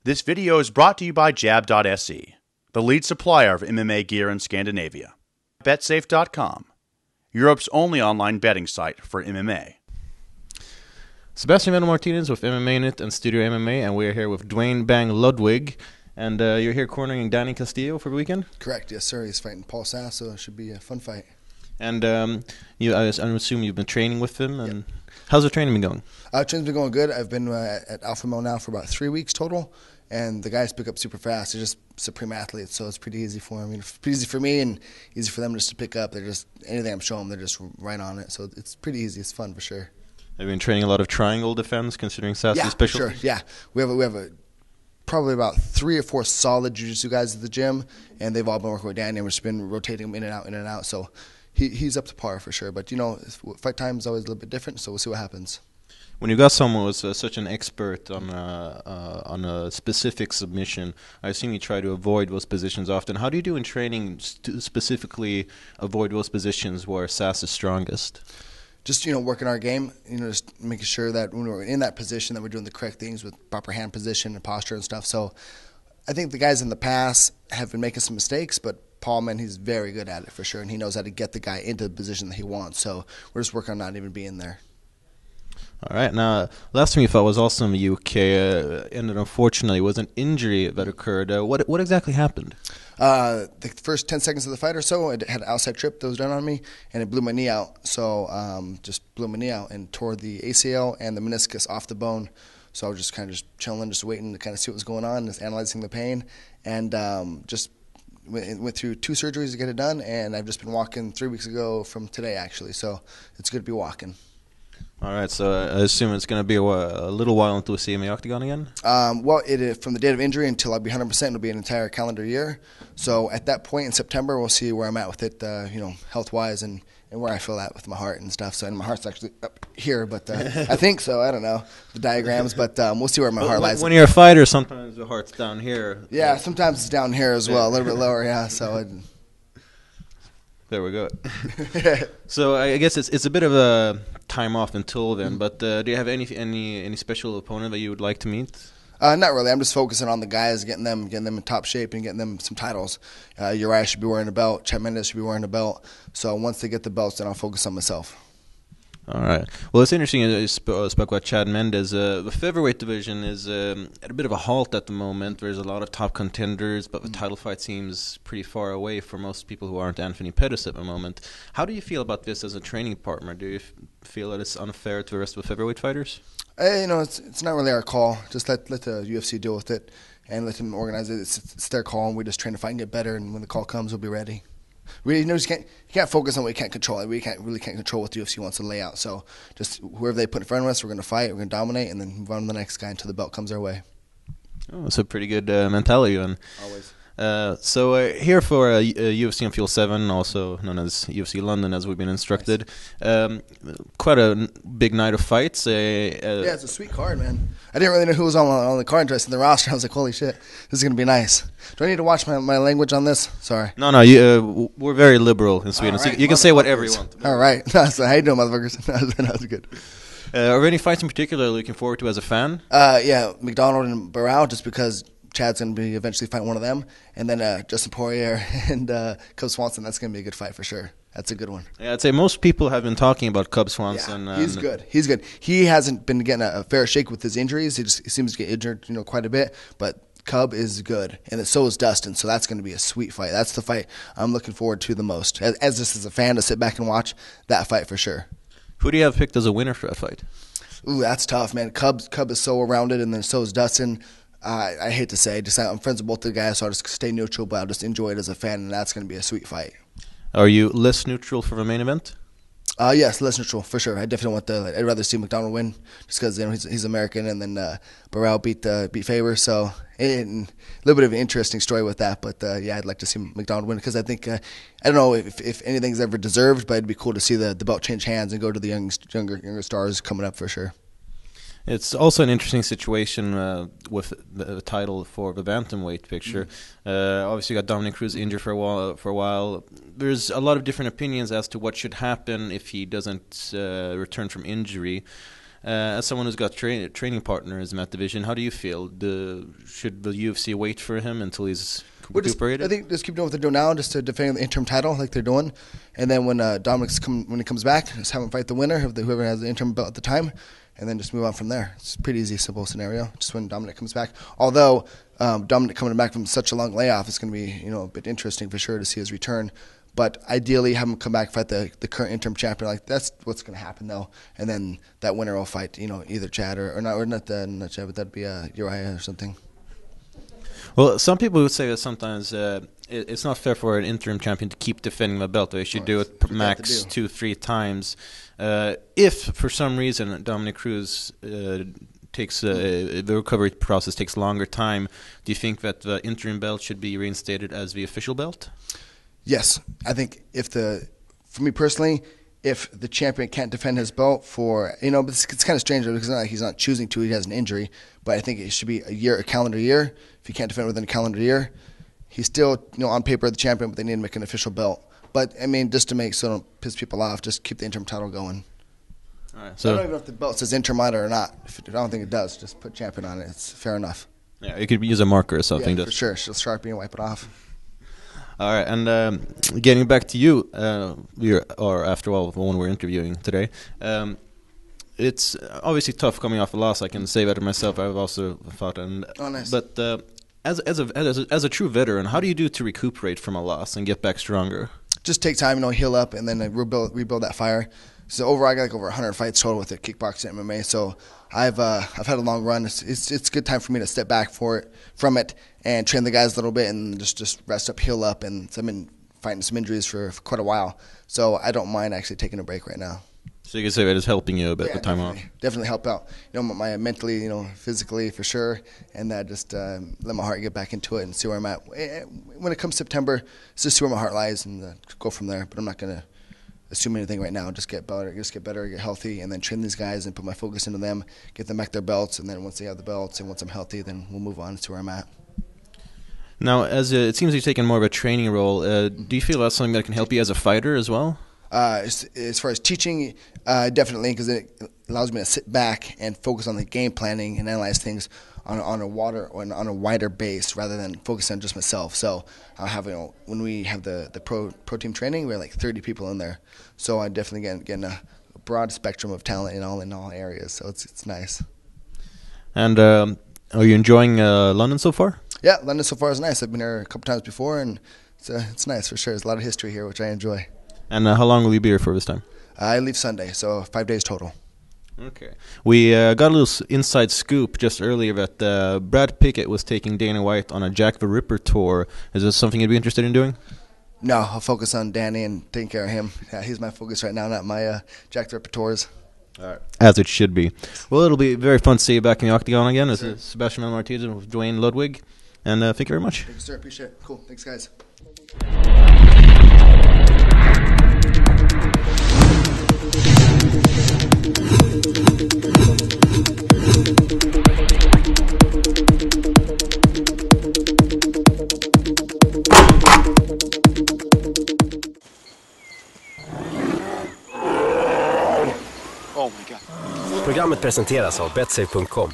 This video is brought to you by Jab.se, the lead supplier of MMA gear in Scandinavia. BetSafe.com, Europe's only online betting site for MMA. Sebastian Vendo Martinez with MMA Unit and Studio MMA, and we're here with Duane Bang Ludwig. And you're here cornering Danny Castillo for the weekend? Correct, yes sir. He's fighting Paul Sass, so it should be a fun fight. And I assume you've been training with him, and yep. How's the training been going? Training's been going good. I've been at Alpha Male now for about 3 weeks total, and the guys pick up super fast. They're just supreme athletes, so it's pretty easy for them. It's pretty easy for me and easy for them just to pick up. They're just, anything I'm showing them, they're just right on it. So it's pretty easy. It's fun for sure. Have you been training a lot of triangle defense, considering Sass's specialty? Sure. Yeah, we have a probably about 3 or 4 solid jiu-jitsu guys at the gym, and they've all been working with Danny, and we've just been rotating them in and out. So he's up to par for sure. But, you know, fight time is always a little bit different, so we'll see what happens. When you got someone who's such an expert on a specific submission, I assume you try to avoid those positions often. How do you do in training to specifically avoid those positions where Sass is strongest? Just, you know, working our game, you know, just making sure that when we're in that position that we're doing the correct things with proper hand position and posture and stuff. So I think the guys in the past have been making some mistakes, but Paul, man, he's very good at it for sure, and he knows how to get the guy into the position that he wants. So we're just working on not even being there. All right. Now, last time you fought was also in the UK, and unfortunately was an injury that occurred. What exactly happened? The first 10 seconds of the fight or so, I had an outside trip that was done on me, and it blew my knee out. So just blew my knee out and tore the ACL and the meniscus off the bone. So I was just kind of just chilling, just waiting to kind of see what was going on, just analyzing the pain, and just went through 2 surgeries to get it done, and I've just been walking 3 weeks ago from today, actually. So it's good to be walking. All right, so I assume it's going to be a little while until we see him in the octagon again? Well, from the date of injury until I'll be 100%, it'll be an entire calendar year. So at that point in September, we'll see where I'm at with it, you know, health-wise and where I feel at with my heart and stuff. So, and my heart's actually up here, but I think so. I don't know the diagrams, but we'll see where my heart lies. When you're a fighter, sometimes the heart's down here. Yeah, sometimes it's down here as well, a little bit lower, yeah. So. There we go. So I guess it's a bit of a time off until then. But do you have any special opponent that you would like to meet? Not really. I'm just focusing on the guys, getting them in top shape and getting them some titles. Uriah should be wearing a belt. Chad Mendes should be wearing a belt. So once they get the belts, then I'll focus on myself. All right. Well, it's interesting. You spoke about Chad Mendes. The featherweight division is at a bit of a halt at the moment. There's a lot of top contenders, but the title fight seems pretty far away for most people who aren't Anthony Pettis at the moment. How do you feel about this as a training partner? Do you feel that it's unfair to the rest of the featherweight fighters? You know, it's not really our call. Just let the UFC deal with it and let them organize it. It's their call, and we just train to fight and get better. And when the call comes, we'll be ready. You can't focus on what we can't control. We can't control what the UFC wants to lay out. So just whoever they put in front of us, we're going to fight, we're going to dominate, and then move on to the next guy until the belt comes our way. Oh, that's a pretty good mentality, then. Always. So here for UFC on Fuel 7, also known as UFC London, as we've been instructed. Nice. Quite a big night of fights. Yeah, it's a sweet card, man. I didn't really know who was on the card until I seen the roster. I was like, holy shit, this is going to be nice. Do I need to watch my language on this? Sorry. No, we're very liberal in Sweden, right, so you can say whatever you want. All right. So how you doing, motherfuckers? That was good. Are there any fights in particular you're looking forward to as a fan? Yeah, McDonald and Barrow, just because Chad's going to be eventually fighting one of them. And then Justin Poirier and Cub Swanson, that's going to be a good fight for sure. That's a good one. Yeah, I'd say most people have been talking about Cub Swanson. Yeah, he's good. He's good. He hasn't been getting a fair shake with his injuries. He seems to get injured, you know, quite a bit. But Cub is good, and so is Dustin. So that's going to be a sweet fight. That's the fight I'm looking forward to the most. As just as a fan to sit back and watch that fight for sure. Who do you have picked as a winner for that fight? Ooh, that's tough, man. Cub is so rounded, and then so is Dustin. I hate to say, I'm friends with both the guys, so I'll just stay neutral, but I'll just enjoy it as a fan, and that's going to be a sweet fight. Are you less neutral for the main event? Yes, less neutral for sure. I definitely want I'd rather see McDonald win just because he's American, and then Barrow beat Faber. So a little bit of an interesting story with that. But yeah, I'd like to see McDonald win because I think I don't know if anything's ever deserved, but it'd be cool to see the belt change hands and go to the younger stars coming up for sure. It's also an interesting situation with the title for the bantamweight picture. Obviously, you got Dominic Cruz injured for a while. There's a lot of different opinions as to what should happen if he doesn't return from injury. As someone who's got training partners in that division, how do you feel? Should the UFC wait for him until he's recuperated? I think just keep doing what they're doing now, just to defend the interim title like they're doing. And then when when he comes back, just have him fight the winner of whoever has the interim belt at the time, and then just move on from there. It's a pretty easy, simple scenario. Just when Dominic comes back. Although Dominic coming back from such a long layoff is going to be a bit interesting for sure to see his return. But ideally, have him come back, fight the current interim champion. Like that's what's going to happen though, and then that winner will fight either Chad or not Chad, but that'd be Uriah or something. Well, some people would say that sometimes it's not fair for an interim champion to keep defending the belt. They should do it max 2-3 times. If for some reason Dominic Cruz takes the recovery process takes longer time, do you think that the interim belt should be reinstated as the official belt? Yes, I think for me personally, if the champion can't defend his belt for it's kind of strange because he's not choosing to. He has an injury, but I think it should be a calendar year. If he can't defend within a calendar year, he's still on paper the champion, but they need to make an official belt. But I mean, just to make so don't piss people off, just keep the interim title going. All right, so I don't even know if the belt says interim on it or not. I don't think it does. Just put champion on it. It's fair enough. Yeah, you could use a marker or something. Yeah, for sure. She'll Sharpie and wipe it off. All right, and getting back to you, when we're interviewing today, it's obviously tough coming off a loss. I can say that myself. I've also fought, nice. But as a true veteran, how do you do to recuperate from a loss and get back stronger? Just take time, heal up, and then rebuild that fire. So overall, I got like over 100 fights total with the kickboxing and MMA. So I've had a long run. It's a good time for me to step back from it and train the guys a little bit and just rest up, heal up. And so I've been fighting some injuries for quite a while. So I don't mind actually taking a break right now. So you can say that it's helping you a bit, the time off. Definitely help out. My mentally, physically for sure, and that just let my heart get back into it and see where I'm at. When it comes September, just see where my heart lies and go from there. But I'm not gonna assume anything right now. Just get better, get healthy, and then train these guys and put my focus into them, get them back their belts, and then once they have the belts and once I'm healthy, then we'll move on to where I'm at. Now, it seems you're taking more of a training role. Do you feel that's something that can help you as a fighter as well? As far as teaching, definitely, because it allows me to sit back and focus on the game planning and analyze things on a wider base rather than focus on just myself. So I have when we have the pro team training, we're like 30 people in there. So I definitely getting a broad spectrum of talent in all areas. So it's nice. And are you enjoying London so far? Yeah, London so far is nice. I've been here a couple times before, and it's nice for sure. There's a lot of history here, which I enjoy. And how long will you be here for this time? I leave Sunday, so 5 days total. Okay. We got a little inside scoop just earlier that Brad Pickett was taking Dana White on a Jack the Ripper tour. Is this something you'd be interested in doing? No, I'll focus on Danny and taking care of him. Yeah, he's my focus right now, not my Jack the Ripper tours. All right. As it should be. Well, it'll be very fun to see you back in the octagon again. This is Sebastian Martinez with Duane Ludwig. And thank you very much. Thank you, sir. Appreciate it. Cool. Thanks, guys. Programmet presenteras av betsafe.com.